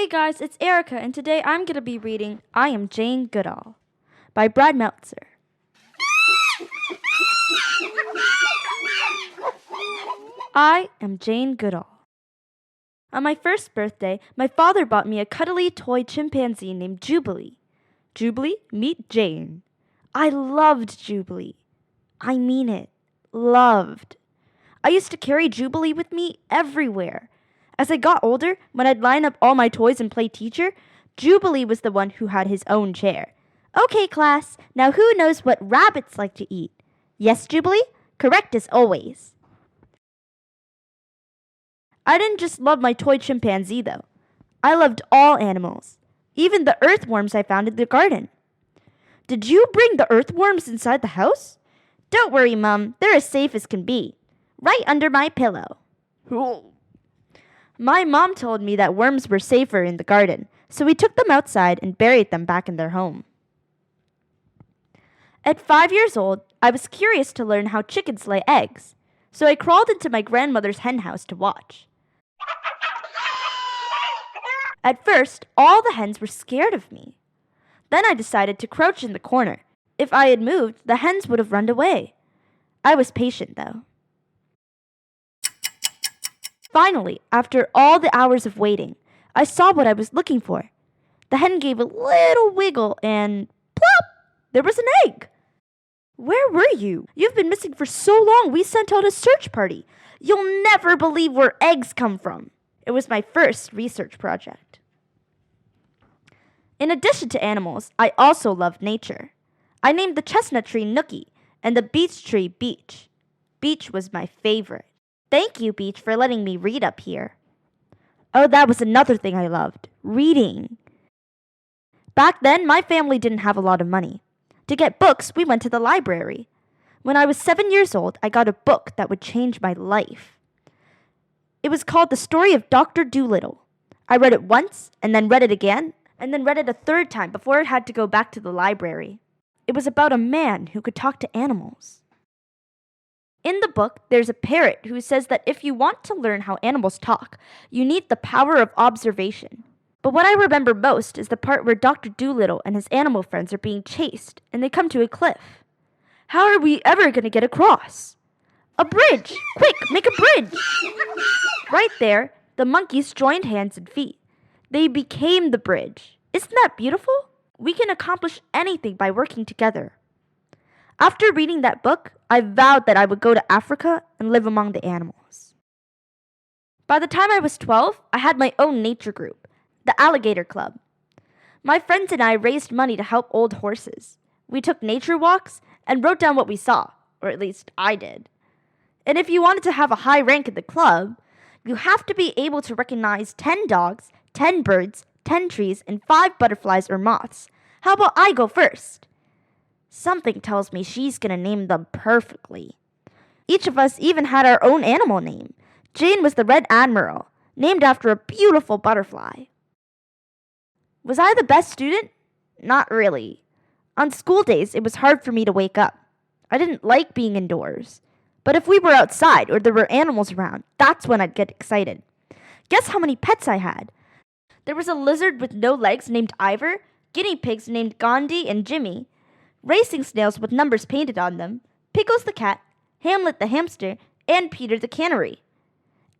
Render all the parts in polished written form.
Hey guys, it's Erica, and today I'm going to be reading I Am Jane Goodall by Brad Meltzer. I am Jane Goodall. On my first birthday, my father bought me a cuddly toy chimpanzee named Jubilee. Jubilee, meet Jane. I loved Jubilee. I mean it. Loved. I used to carry Jubilee with me everywhere. As I got older, when I'd line up all my toys and play teacher, Jubilee was the one who had his own chair. Okay, class, now who knows what rabbits like to eat? Yes, Jubilee? Correct as always. I didn't just love my toy chimpanzee, though. I loved all animals, even the earthworms I found in the garden. Did you bring the earthworms inside the house? Don't worry, Mum, they're as safe as can be. Right under my pillow. My mom told me that worms were safer in the garden, so we took them outside and buried them back in their home. At 5 years old, I was curious to learn how chickens lay eggs, so I crawled into my grandmother's hen house to watch. At first, all the hens were scared of me. Then I decided to crouch in the corner. If I had moved, the hens would have run away. I was patient, though. Finally, after all the hours of waiting, I saw what I was looking for. The hen gave a little wiggle and plop! There was an egg! Where were you? You've been missing for so long we sent out a search party. You'll never believe where eggs come from. It was my first research project. In addition to animals, I also loved nature. I named the chestnut tree Nookie and the beech tree Beech. Beech was my favorite. Thank you, Beech, for letting me read up here. Oh, that was another thing I loved, reading. Back then, my family didn't have a lot of money. To get books, we went to the library. When I was 7 years old, I got a book that would change my life. It was called The Story of Dr. Dolittle. I read it once, and then read it again, and then read it a third time before it had to go back to the library. It was about a man who could talk to animals. In the book, there's a parrot who says that if you want to learn how animals talk, you need the power of observation. But what I remember most is the part where Dr. Dolittle and his animal friends are being chased, and they come to a cliff. How are we ever going to get across? A bridge! Quick, make a bridge! Right there, the monkeys joined hands and feet. They became the bridge. Isn't that beautiful? We can accomplish anything by working together. After reading that book, I vowed that I would go to Africa and live among the animals. By the time I was 12, I had my own nature group, the Alligator Club. My friends and I raised money to help old horses. We took nature walks and wrote down what we saw, or at least I did. And if you wanted to have a high rank in the club, you have to be able to recognize 10 dogs, 10 birds, 10 trees, and 5 butterflies or moths. How about I go first? Something tells me she's gonna name them perfectly. Each of us even had our own animal name. Jane was the Red Admiral, named after a beautiful butterfly. Was I the best student? Not really. On school days, it was hard for me to wake up. I didn't like being indoors. But if we were outside or there were animals around, that's when I'd get excited. Guess how many pets I had? There was a lizard with no legs named Ivor, guinea pigs named Gandhi and Jimmy, racing snails with numbers painted on them, Pickles the cat, Hamlet the hamster, and Peter the canary.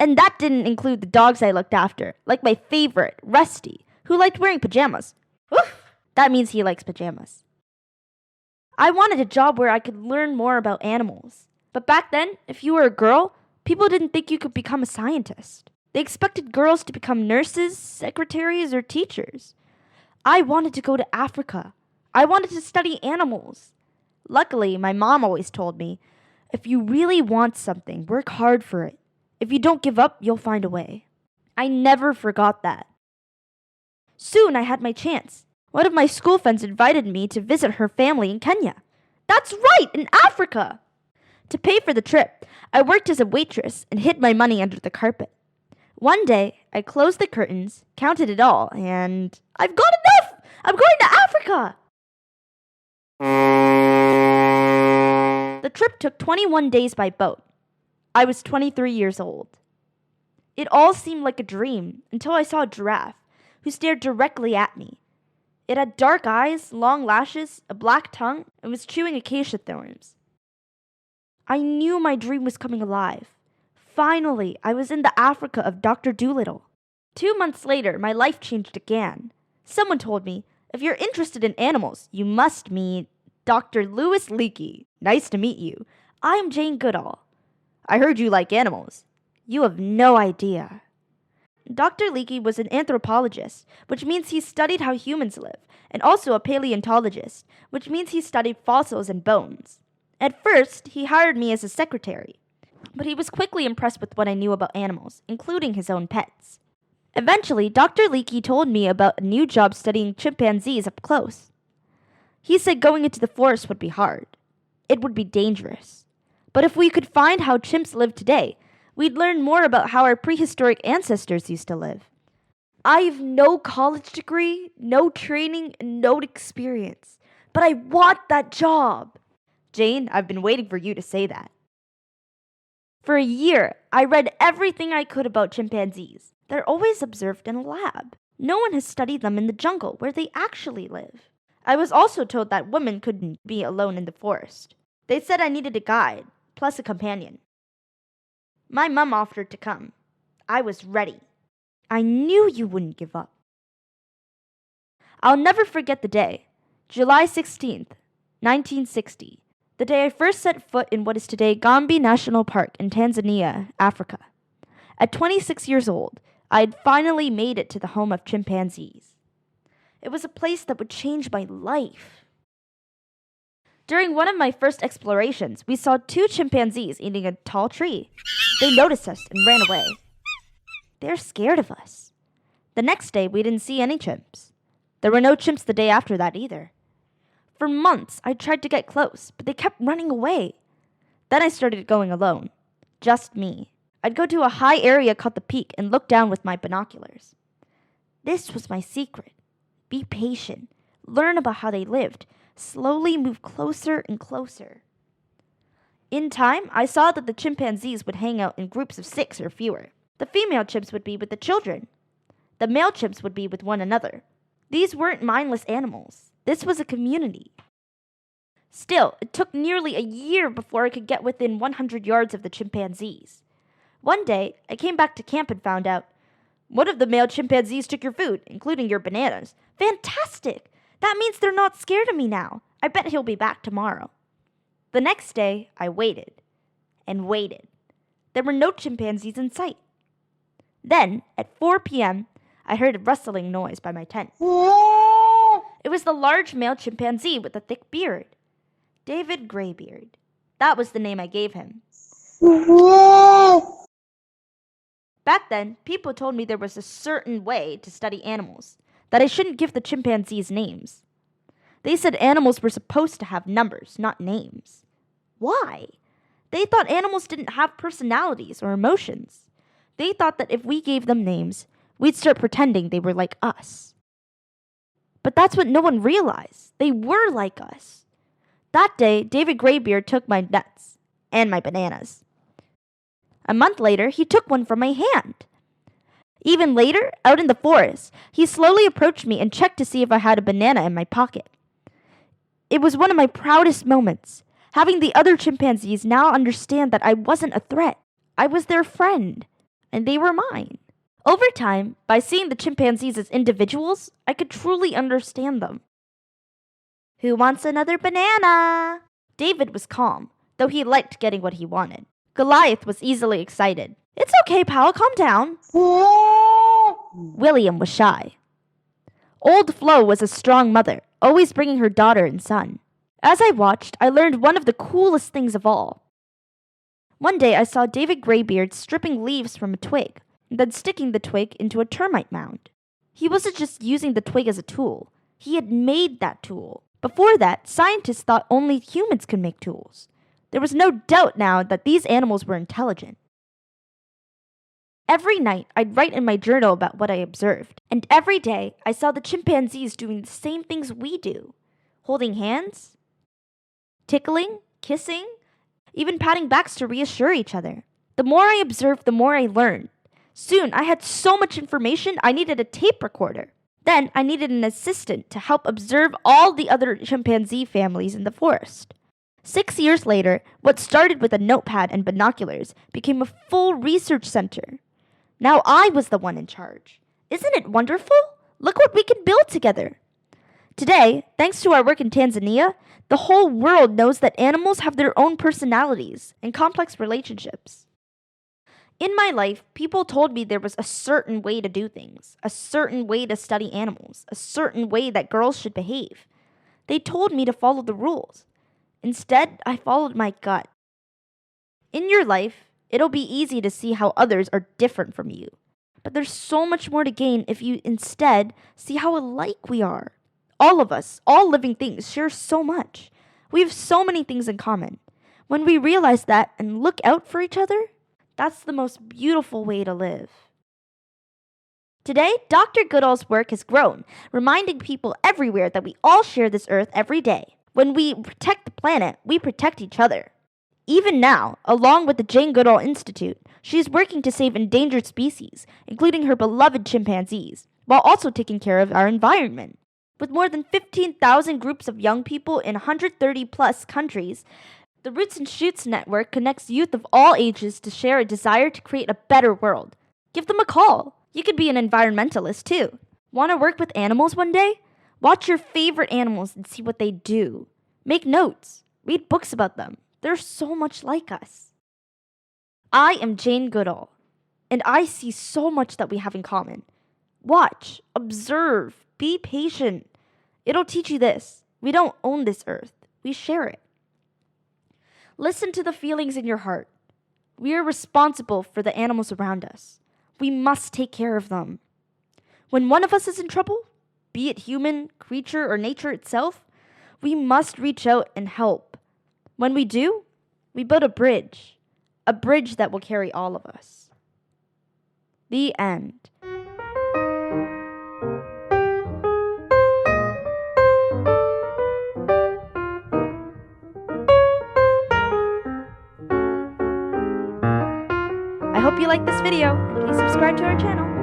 And that didn't include the dogs I looked after, like my favorite, Rusty, who liked wearing pajamas. Oof! That means he likes pajamas. I wanted a job where I could learn more about animals. But back then, if you were a girl, people didn't think you could become a scientist. They expected girls to become nurses, secretaries, or teachers. I wanted to go to Africa. I wanted to study animals. Luckily, my mom always told me, if you really want something, work hard for it. If you don't give up, you'll find a way. I never forgot that. Soon I had my chance. One of my school friends invited me to visit her family in Kenya. That's right, in Africa! To pay for the trip, I worked as a waitress and hid my money under the carpet. One day, I closed the curtains, counted it all, and I've got enough! I'm going to Africa! The trip took 21 days by boat. I was 23 years old. It all seemed like a dream until I saw a giraffe, who stared directly at me. It had dark eyes, long lashes, a black tongue, and was chewing acacia thorns. I knew my dream was coming alive. Finally, I was in the Africa of Dr. Dolittle. 2 months later, my life changed again. Someone told me, if you're interested in animals, you must meet Dr. Louis Leakey. Nice to meet you. I am Jane Goodall. I heard you like animals. You have no idea. Dr. Leakey was an anthropologist, which means he studied how humans live, and also a paleontologist, which means he studied fossils and bones. At first, he hired me as his secretary, but he was quickly impressed with what I knew about animals, including his own pets. Eventually, Dr. Leakey told me about a new job studying chimpanzees up close. He said going into the forest would be hard. It would be dangerous. But if we could find how chimps live today, we'd learn more about how our prehistoric ancestors used to live. I have no college degree, no training, and no experience, but I want that job. Jane, I've been waiting for you to say that. For a year, I read everything I could about chimpanzees. They're always observed in a lab. No one has studied them in the jungle where they actually live. I was also told that women couldn't be alone in the forest. They said I needed a guide, plus a companion. My mom offered to come. I was ready. I knew you wouldn't give up. I'll never forget the day, July 16th, 1960, the day I first set foot in what is today Gombe National Park in Tanzania, Africa. At 26 years old, I had finally made it to the home of chimpanzees. It was a place that would change my life. During one of my first explorations, we saw 2 chimpanzees eating a tall tree. They noticed us and ran away. They're scared of us. The next day, we didn't see any chimps. There were no chimps the day after that either. For months, I tried to get close, but they kept running away. Then I started going alone. Just me. I'd go to a high area called the peak and look down with my binoculars. This was my secret. Be patient. Learn about how they lived. Slowly move closer and closer. In time, I saw that the chimpanzees would hang out in groups of 6 or fewer. The female chimps would be with the children. The male chimps would be with one another. These weren't mindless animals. This was a community. Still, it took nearly a year before I could get within 100 yards of the chimpanzees. One day, I came back to camp and found out, one of the male chimpanzees took your food, including your bananas. Fantastic! That means they're not scared of me now. I bet he'll be back tomorrow. The next day, I waited and waited. There were no chimpanzees in sight. Then, at 4 p.m., I heard a rustling noise by my tent. It was the large male chimpanzee with a thick beard. David Graybeard. That was the name I gave him. Back then, people told me there was a certain way to study animals, that I shouldn't give the chimpanzees names. They said animals were supposed to have numbers, not names. Why? They thought animals didn't have personalities or emotions. They thought that if we gave them names, we'd start pretending they were like us. But that's what no one realized. They were like us. That day, David Graybeard took my nuts and my bananas. A month later, he took one from my hand. Even later, out in the forest, he slowly approached me and checked to see if I had a banana in my pocket. It was one of my proudest moments, having the other chimpanzees now understand that I wasn't a threat. I was their friend, and they were mine. Over time, by seeing the chimpanzees as individuals, I could truly understand them. Who wants another banana? David was calm, though he liked getting what he wanted. Goliath was easily excited. It's okay, pal, calm down. William was shy. Old Flo was a strong mother, always bringing her daughter and son. As I watched, I learned one of the coolest things of all. One day I saw David Graybeard stripping leaves from a twig, and then sticking the twig into a termite mound. He wasn't just using the twig as a tool. He had made that tool. Before that, scientists thought only humans could make tools. There was no doubt now that these animals were intelligent. Every night, I'd write in my journal about what I observed, and every day, I saw the chimpanzees doing the same things we do. Holding hands, tickling, kissing, even patting backs to reassure each other. The more I observed, the more I learned. Soon, I had so much information I needed a tape recorder. Then, I needed an assistant to help observe all the other chimpanzee families in the forest. 6 years later, what started with a notepad and binoculars became a full research center. Now I was the one in charge. Isn't it wonderful? Look what we can build together. Today, thanks to our work in Tanzania, the whole world knows that animals have their own personalities and complex relationships. In my life, people told me there was a certain way to do things, a certain way to study animals, a certain way that girls should behave. They told me to follow the rules. Instead, I followed my gut. In your life, it'll be easy to see how others are different from you. But there's so much more to gain if you instead see how alike we are. All of us, all living things, share so much. We have so many things in common. When we realize that and look out for each other, that's the most beautiful way to live. Today, Dr. Goodall's work has grown, reminding people everywhere that we all share this earth every day. When we protect the planet, we protect each other. Even now, along with the Jane Goodall Institute, she is working to save endangered species, including her beloved chimpanzees, while also taking care of our environment. With more than 15,000 groups of young people in 130-plus countries, the Roots and Shoots Network connects youth of all ages to share a desire to create a better world. Give them a call. You could be an environmentalist, too. Want to work with animals one day? Watch your favorite animals and see what they do. Make notes. Read books about them. They're so much like us. I am Jane Goodall, and I see so much that we have in common. Watch, observe, be patient. It'll teach you this. We don't own this earth. We share it. Listen to the feelings in your heart. We are responsible for the animals around us. We must take care of them. When one of us is in trouble, be it human, creature, or nature itself, we must reach out and help. When we do, we build a bridge that will carry all of us. The end. I hope you liked this video, and please subscribe to our channel.